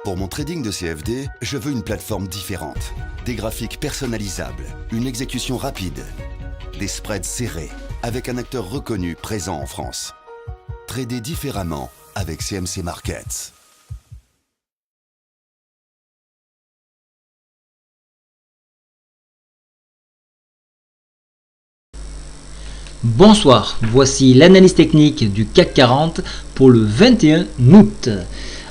Pour mon trading de CFD, je veux une plateforme différente. Des graphiques personnalisables, une exécution rapide, des spreads serrés, avec un acteur reconnu présent en France. Trader différemment avec CMC Markets. Bonsoir, voici l'analyse technique du CAC 40 pour le 21 août.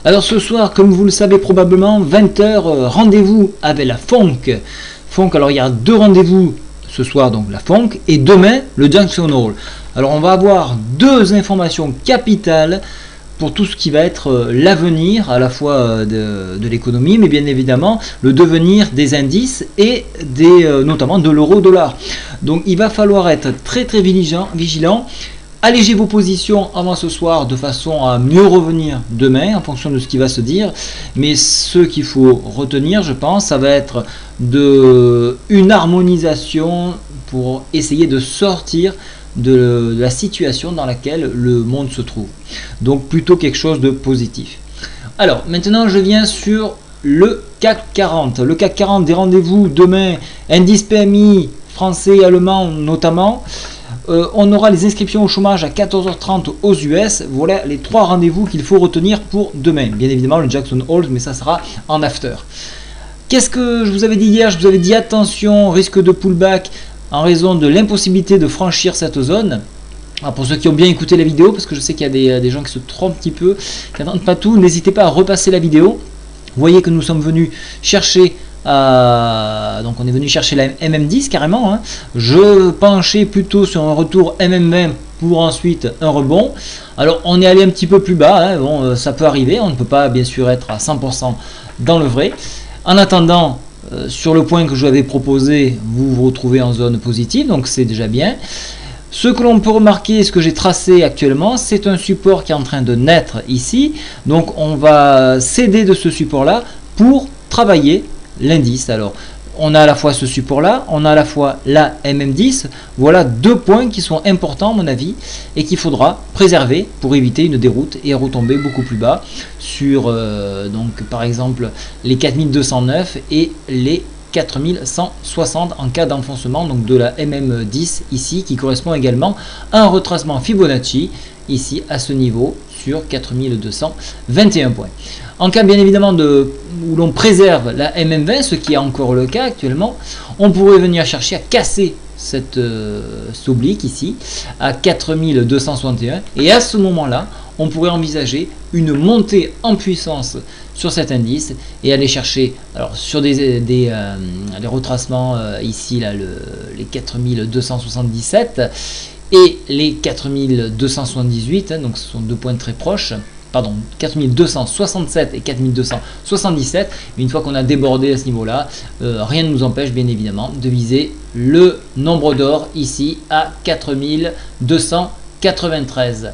Alors ce soir, comme vous le savez probablement, 20h, rendez-vous avec la FONC. FONC, alors il y a deux rendez-vous ce soir, donc la FONC, et demain le Jackson Hole. Alors on va avoir deux informations capitales pour tout ce qui va être l'avenir à la fois de l'économie, mais bien évidemment le devenir des indices et notamment de l'euro-dollar. Donc il va falloir être très vigilant. Allégez vos positions avant ce soir de façon à mieux revenir demain en fonction de ce qui va se dire. Mais ce qu'il faut retenir, je pense, ça va être une harmonisation pour essayer de sortir de la situation dans laquelle le monde se trouve. Donc plutôt quelque chose de positif. Alors maintenant je viens sur le CAC 40. Le CAC 40, des rendez-vous demain, indice PMI français et allemand notamment. On aura les inscriptions au chômage à 14h30 aux US. Voilà les trois rendez-vous qu'il faut retenir pour demain. Bien évidemment le Jackson Hole, mais ça sera en after. Qu'est-ce que je vous avais dit hier? Je vous avais dit attention, risque de pullback en raison de l'impossibilité de franchir cette zone. Alors pour ceux qui ont bien écouté la vidéo, parce que je sais qu'il y a des gens qui se trompent un petit peu, qui n'entendent pas tout, n'hésitez pas à repasser la vidéo. Vous voyez que nous sommes venus chercher donc on est venu chercher la MM10 carrément, hein. Je penchais plutôt sur un retour MM20 pour ensuite un rebond. Alors on est allé un petit peu plus bas, hein. Bon, ça peut arriver, on ne peut pas bien sûr être à 100% dans le vrai. En attendant, sur le point que je vous avais proposé, vous vous retrouvez en zone positive, donc c'est déjà bien. Ce que l'on peut remarquer, ce que j'ai tracé actuellement, c'est un support qui est en train de naître ici. Donc on va s'aider de ce support là pour travailler l'indice. Alors on a à la fois ce support là, on a à la fois la MM10. Voilà deux points qui sont importants à mon avis et qu'il faudra préserver pour éviter une déroute et retomber beaucoup plus bas sur donc par exemple les 4209 et les 4160 en cas d'enfoncement donc de la MM10 ici, qui correspond également à un retracement Fibonacci ici à ce niveau sur 4221 points. En cas bien évidemment où l'on préserve la MM20, ce qui est encore le cas actuellement, on pourrait venir chercher à casser cette oblique ici à 4261 et à ce moment là on pourrait envisager une montée en puissance sur cet indice et aller chercher alors sur des retracements ici là les 4277 et les 4278, hein, donc ce sont deux points très proches. Pardon, 4267 et 4277. Mais une fois qu'on a débordé à ce niveau-là, rien ne nous empêche bien évidemment de viser le nombre d'or ici à 4293.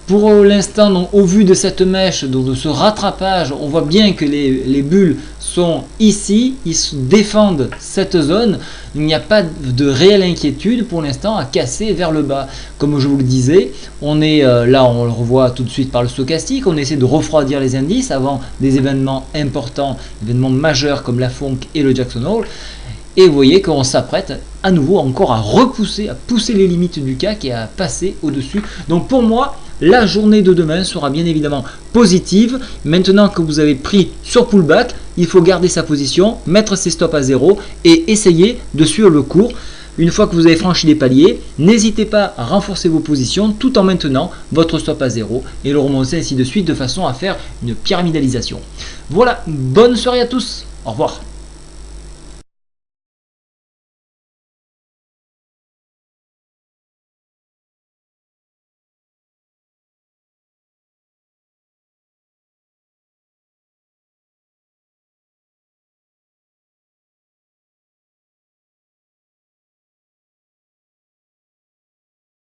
Pour l'instant, au vu de cette mèche, donc de ce rattrapage, on voit bien que les bulles sont ici, ils défendent cette zone. Il n'y a pas de réelle inquiétude pour l'instant à casser vers le bas. Comme je vous le disais, on est là, on le revoit tout de suite par le stochastique, on essaie de refroidir les indices avant des événements importants, événements majeurs comme la FONC et le Jackson Hole. Et vous voyez qu'on s'apprête à nouveau encore à pousser les limites du CAC et à passer au-dessus. Donc pour moi, la journée de demain sera bien évidemment positive. Maintenant que vous avez pris sur pullback, il faut garder sa position, mettre ses stops à zéro et essayer de suivre le cours. Une fois que vous avez franchi les paliers, n'hésitez pas à renforcer vos positions tout en maintenant votre stop à zéro et le remonter ainsi de suite de façon à faire une pyramidalisation. Voilà, bonne soirée à tous, au revoir.